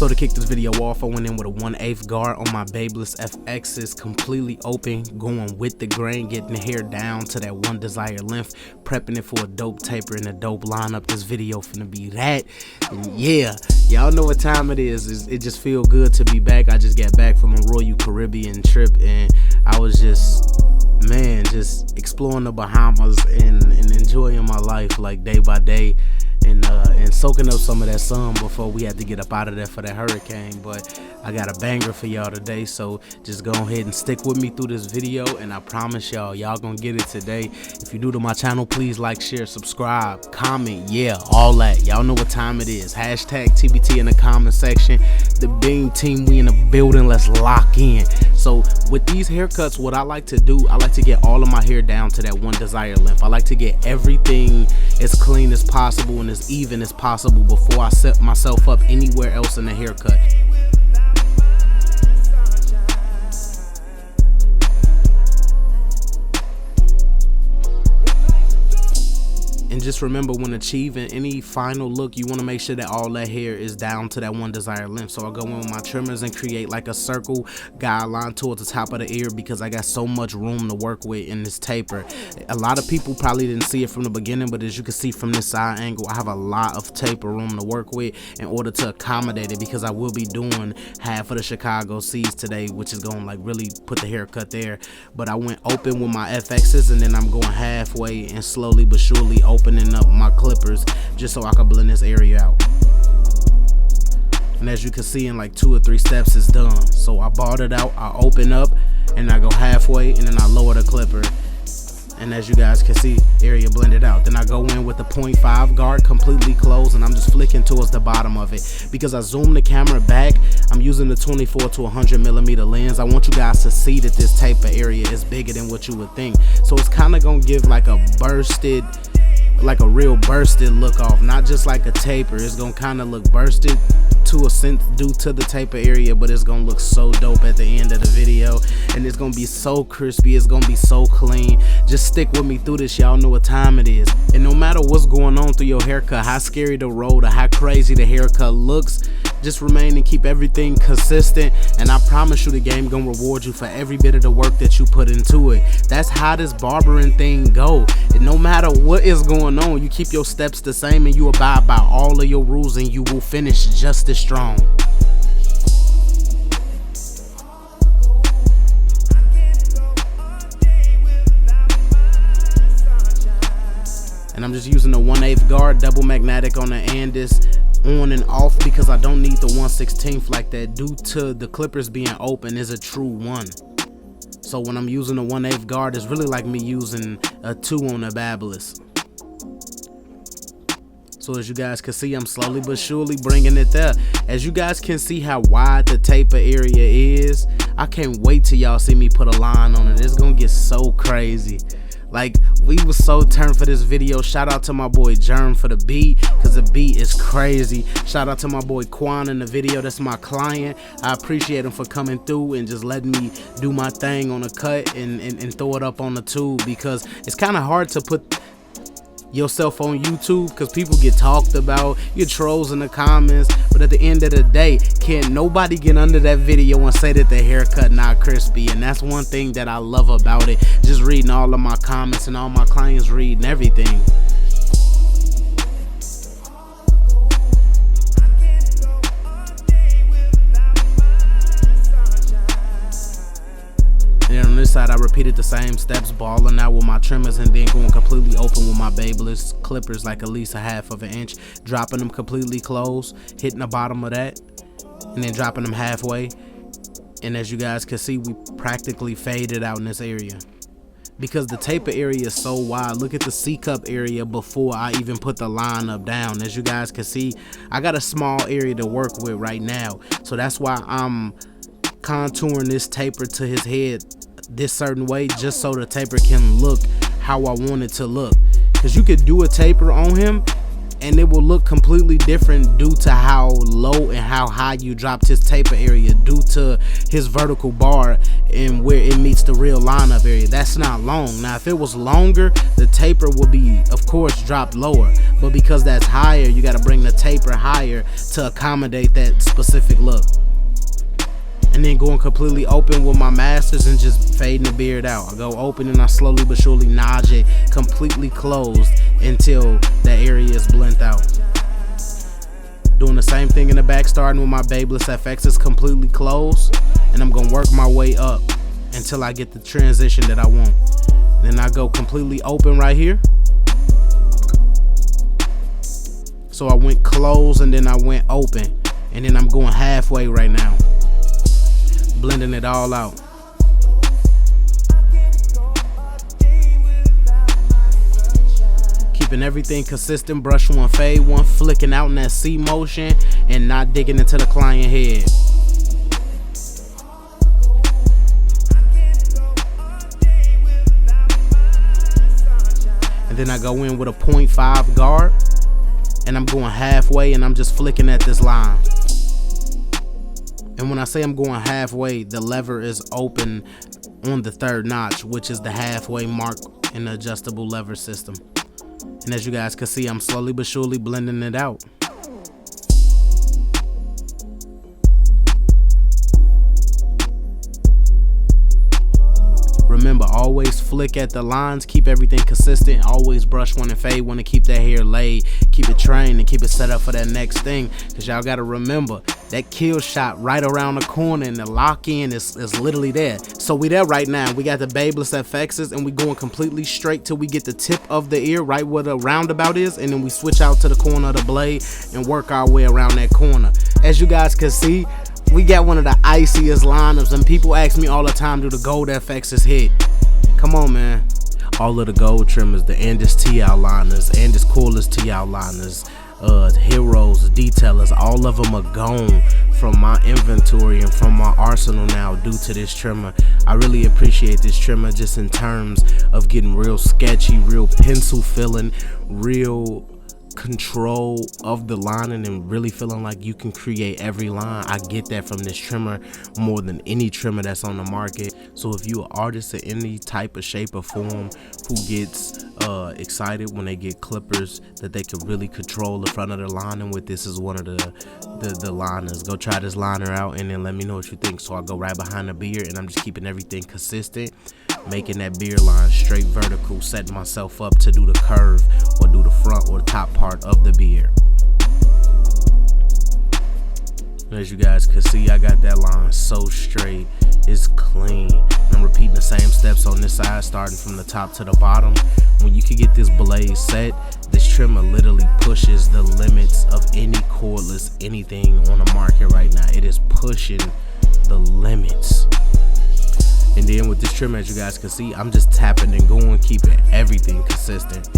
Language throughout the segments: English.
So to kick this video off, I went in with a 1/8 guard on my Babeless FX's, completely open, going with the grain, getting the hair down to that one desired length, prepping it for a dope taper and a dope lineup. This video finna be that. And yeah, y'all know what time it is. It just feel good to be back. I just got back from a Royal Caribbean trip and I was just exploring the Bahamas and enjoying my life like day by day. And soaking up some of that sun before we had to get up out of there for that hurricane. But I got a banger for y'all today, so just go ahead and stick with me through this video, and I promise y'all gonna get it today. If you're new to my channel, please like, share, subscribe, comment, yeah, all that. Y'all know what time it is. Hashtag TBT in the comment section. The Beam team, we in the building. Let's lock in. So with these haircuts, what I like to do, I like to get all of my hair down to that one desired length. I like to get everything as clean as possible and as even as possible before I set myself up anywhere else in the haircut. And just remember, when achieving any final look, you want to make sure that all that hair is down to that one desired length. So I'll go in with my trimmers and create like a circle guideline towards the top of the ear because I got so much room to work with in this taper. A lot of people probably didn't see it from the beginning, but as you can see from this side angle, I have a lot of taper room to work with in order to accommodate it, because I will be doing half of the Chicago Seas today, which is going to like really put the haircut there. But I went open with my FXs, and then I'm going halfway and slowly but surely opening up my clippers just so I can blend this area out. And as you can see, in like 2 or 3 steps it's done. So I balled it out, I open up, and I go halfway, and then I lower the clipper. And as you guys can see, area blended out. Then I go in with the 0.5 guard completely closed, and I'm just flicking towards the bottom of it. Because I zoom the camera back, I'm using the 24 to 100mm lens. I want you guys to see that this taper area is bigger than what you would think. So it's kind of gonna give like a bursted, like a real bursted look off, not just like a taper. It's gonna kind of look bursted to a sense due to the taper area, but it's gonna look so dope at the end of the video, and it's gonna be so crispy, it's gonna be so clean. Just stick with me through this. Y'all know what time it is. And no matter what's going on through your haircut, how scary the road or how crazy the haircut looks, just remain and keep everything consistent, and I promise you the game gonna reward you for every bit of the work that you put into it. That's how this barbering thing go. And no matter what is going on, you keep your steps the same and you abide by all of your rules, and you will finish just as strong. And I'm just using the 1/8 guard double magnetic on the Andis, on and off, because I don't need the 1/16 like that due to the clippers being open is a true 1. So when I'm using the 1/8 guard, it's really like me using a 2 on the Babelous. So as you guys can see, I'm slowly but surely bringing it there. As you guys can see how wide the taper area is, I can't wait till y'all see me put a line on it. It's gonna get so crazy. Like, we was so turned for this video. Shout out to my boy Germ for the beat, because the beat is crazy. Shout out to my boy Quan in the video. That's my client. I appreciate him for coming through and just letting me do my thing on the cut and throw it up on the tube, because it's kind of hard to put yourself on YouTube because people get talked about, you trolls in the comments, but at the end of the day, can't nobody get under that video and say that the haircut not crispy. And that's one thing that I love about it, just reading all of my comments and all my clients reading everything. And on this side, I repeated the same steps, balling out with my trimmers and then going completely open with my Babeless clippers, like at least a half of an inch, dropping them completely closed, hitting the bottom of that, and then dropping them halfway. And as you guys can see, we practically faded out in this area because the taper area is so wide. Look at the C-cup area before I even put the line up down. As you guys can see, I got a small area to work with right now, so that's why I'm contouring this taper to his head this certain way, just so the taper can look how I want it to look. Because you could do a taper on him and it will look completely different due to how low and how high you dropped his taper area, due to his vertical bar and where it meets the real lineup area. That's not long. Now if it was longer, the taper would be of course dropped lower, but because that's higher, you got to bring the taper higher to accommodate that specific look. And then going completely open with my masters and just fading the beard out. I go open and I slowly but surely notch it completely closed until the area is blent out. Doing the same thing in the back, starting with my Babeless FXs completely closed, and I'm gonna work my way up until I get the transition that I want. Then I go completely open right here. So I went closed and then I went open, and then I'm going halfway right now, blending it all out. Keeping everything consistent, brush one, fade one, flicking out in that C motion and not digging into the client head. And then I go in with a 0.5 guard, and I'm going halfway and I'm just flicking at this line. And when I say I'm going halfway, the lever is open on the third notch, which is the halfway mark in the adjustable lever system. And as you guys can see, I'm slowly but surely blending it out. Remember, always flick at the lines, keep everything consistent, always brush one and fade one to keep that hair laid, keep it trained and keep it set up for that next thing. Cause y'all gotta remember, that kill shot right around the corner and the lock in is literally there. So we there right now. We got the Babeless FXs and we going completely straight till we get the tip of the ear right where the roundabout is, and then we switch out to the corner of the blade and work our way around that corner. As you guys can see, we got one of the iciest lineups, and people ask me all the time, do the gold FXs hit? Come on, man. All of the gold trimmers, the Andis T outliners, Andis Coolest T outliners, Heroes, Detailers, all of them are gone from my inventory and from my arsenal now due to this trimmer. I really appreciate this trimmer just in terms of getting real sketchy, real pencil filling, real control of the lining, and really feeling like you can create every line. I get that from this trimmer more than any trimmer that's on the market. So if you're an artist in any type of shape or form who gets excited when they get clippers that they can really control the front of the lining with, this is one of the liners. Go try this liner out and then let me know what you think. So I go right behind the beard and I'm just keeping everything consistent, making that beard line straight vertical, setting myself up to do the curve or do the front or the top part of the beard. And as you guys can see, I got that line so straight, it's clean. I'm repeating the same steps on this side, starting from the top to the bottom. When you can get this blade set, this trimmer literally pushes the limits of any cordless anything on the market right now. It is pushing the limits. And then with this trimmer, as you guys can see, I'm just tapping and going, keeping everything consistent.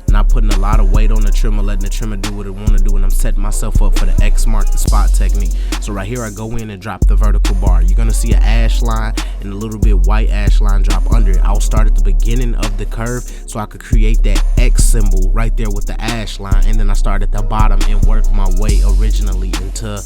Not putting a lot of weight on the trimmer, letting the trimmer do what it want to do, and I'm setting myself up for the X mark the spot technique. So right here I go in and drop the vertical bar. You're gonna see an ash line and a little bit white ash line drop under it. I'll start at the beginning of the curve so I could create that X symbol right there with the ash line, and then I start at the bottom and work my way originally into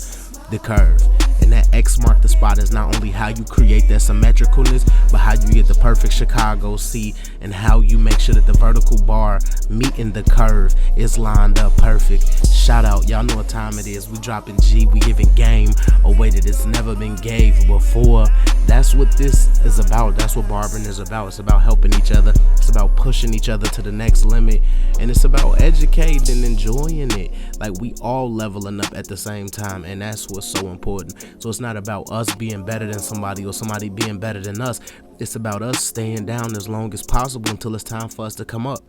the curve. And that X mark the spot is not only how you create that symmetricalness, but how you get the perfect Chicago C, and how you make sure that the vertical bar meeting the curve is lined up perfect. Shout out, y'all know what time it is. We dropping G, we giving game a way that it's never been gave before. That's what this is about. That's what barbering is about. It's about helping each other. It's about pushing each other to the next limit. And it's about educating and enjoying it. Like, we all leveling up at the same time, and that's what's so important. So it's not about us being better than somebody or somebody being better than us. It's about us staying down as long as possible until it's time for us to come up.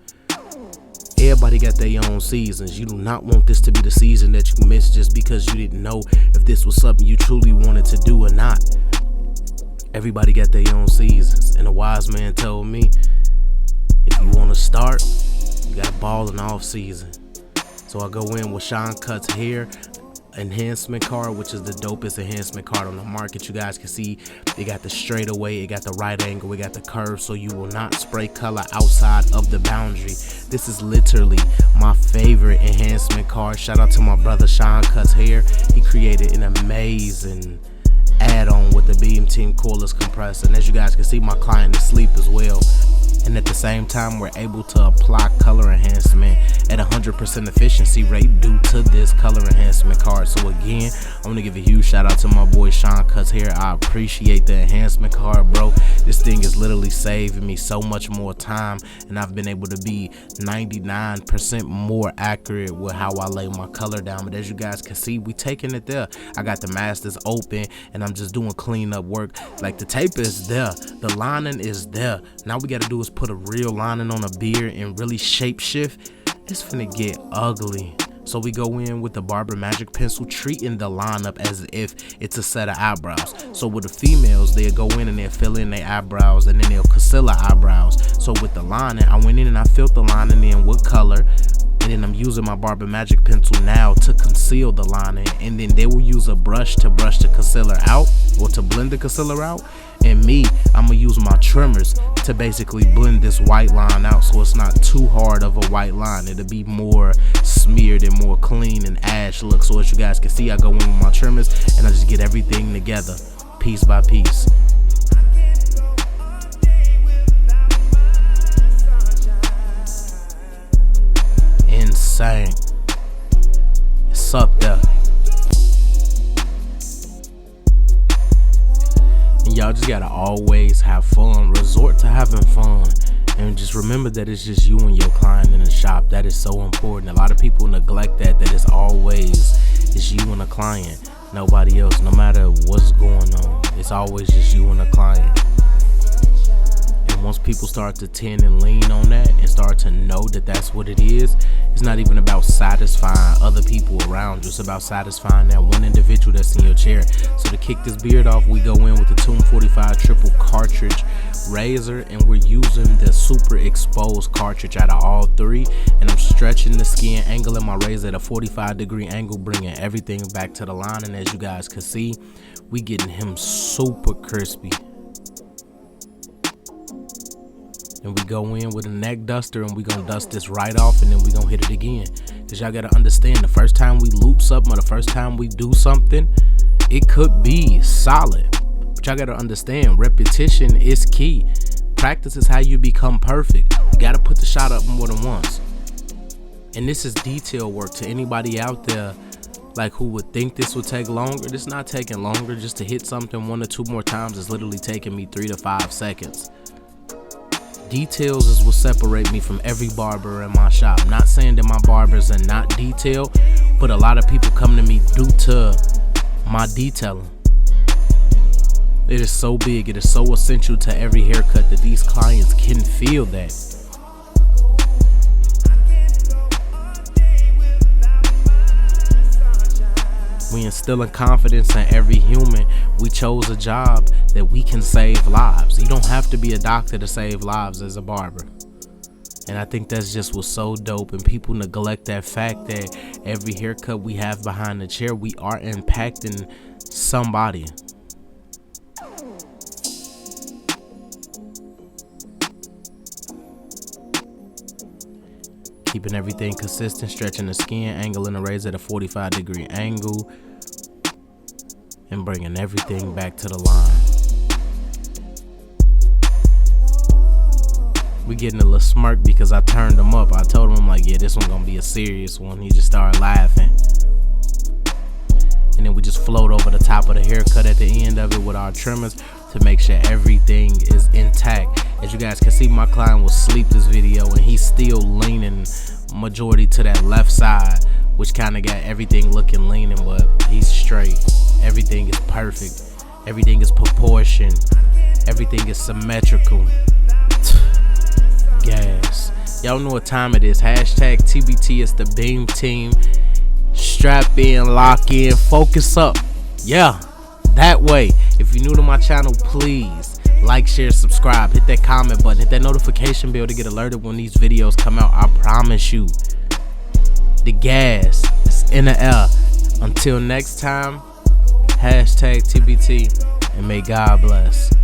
Everybody got their own seasons. You do not want this to be the season that you missed just because you didn't know if this was something you truly wanted to do or not. Everybody got their own seasons. And a wise man told me, if you want to start, you got to ball in off season. So I go in with Sean Cut's hair, enhancement card, which is the dopest enhancement card on the market. You guys can see it got the straightaway, it got the right angle, it got the curve, so you will not spray color outside of the boundary. This is literally my favorite enhancement card. Shout out to my brother Sean Cuts Hair. He created an amazing add-on with the Beam Team cordless compressor, and as you guys can see, my client is asleep as well. And at the same time, we're able to apply color enhancement at 100% efficiency rate due to this color enhancement card. So again, I'm gonna give a huge shout out to my boy Sean Cuts Hair. I appreciate the enhancement card, bro. This thing is literally saving me so much more time, and I've been able to be 99% more accurate with how I lay my color down. But as you guys can see, we taking it there. I got the masters open, and I'm just doing cleanup work. Like, the tape is there, the lining is there. Now we gotta do is put a real lining on a beard and really shape shift. It's finna get ugly. So we go in with the Barber Magic Pencil, treating the lineup as if it's a set of eyebrows. So with the females, they'll go in and they'll fill in their eyebrows, and then they'll conceal eyebrows. So with the lining, I went in and I filled the lining in with color, and then I'm using my Barber Magic Pencil now to conceal the lining, and then they will use a brush to concealer out, or to blend the concealer out. And me, I'm gonna use my trimmers to basically blend this white line out, so it's not too hard of a white line. It'll be more smeared and more clean and ash look. So as you guys can see, I go in with my trimmers and I just get everything together piece by piece. Insane. It's up there. And y'all just gotta always have fun. Resort to having fun. And just remember that it's just you and your client in the shop. That is so important. A lot of people neglect that it's always you and a client. Nobody else, no matter what's going on. It's always just you and a client. And once people start to tend and lean on that and start to know that that's what it is, it's not even about satisfying other people around you. It's about satisfying that one individual that's in your chair. So to kick this beard off, we go in with the Tomb 45 triple cartridge razor, and we're using the super exposed cartridge out of all three. And I'm stretching the skin angle in my razor at a 45-degree angle, bringing everything back to the line. And as you guys can see, we getting him super crispy. And we go in with a neck duster, and we gonna dust this right off, and then we gonna hit it again. Cause y'all gotta understand, the first time we loop something, or the first time we do something, it could be solid. But y'all gotta understand, repetition is key. Practice is how you become perfect. You gotta put the shot up more than once. And this is detail work. To anybody out there like who would think this would take longer, this not taking longer. Just to hit something 1 or 2 more times is literally taking me 3 to 5 seconds. Details is what separate me from every barber in my shop. I'm not saying that my barbers are not detailed, but a lot of people come to me due to my detailing. It is so big, it is so essential to every haircut that these clients can feel that. We instilling confidence in every human. We chose a job that we can save lives. You don't have to be a doctor to save lives as a barber. And I think that's just what's so dope, and people neglect that fact that every haircut we have behind the chair, we are impacting somebody. Keeping everything consistent, stretching the skin, angling the razor at a 45-degree angle, and bringing everything back to the line. We getting a little smirk because I turned him up. I told him, I'm like, yeah, this one's gonna be a serious one. He just started laughing. And then we just float over the top of the haircut at the end of it with our trimmers to make sure everything is intact. As you guys can see, my client will sleep this video, and he's still leaning majority to that left side, which kind of got everything looking leaning, but he's straight. Everything is perfect. Everything is proportioned. Everything is symmetrical. Gas. Y'all know what time it is. Hashtag TBT is the Beam Team. Strap in, lock in, focus up. Yeah, that way. If you're new to my channel, please like, share, subscribe, hit that comment button, hit that notification bell to get alerted when these videos come out. I promise you, the gas is in the air. Until next time, hashtag TBT, and may God bless.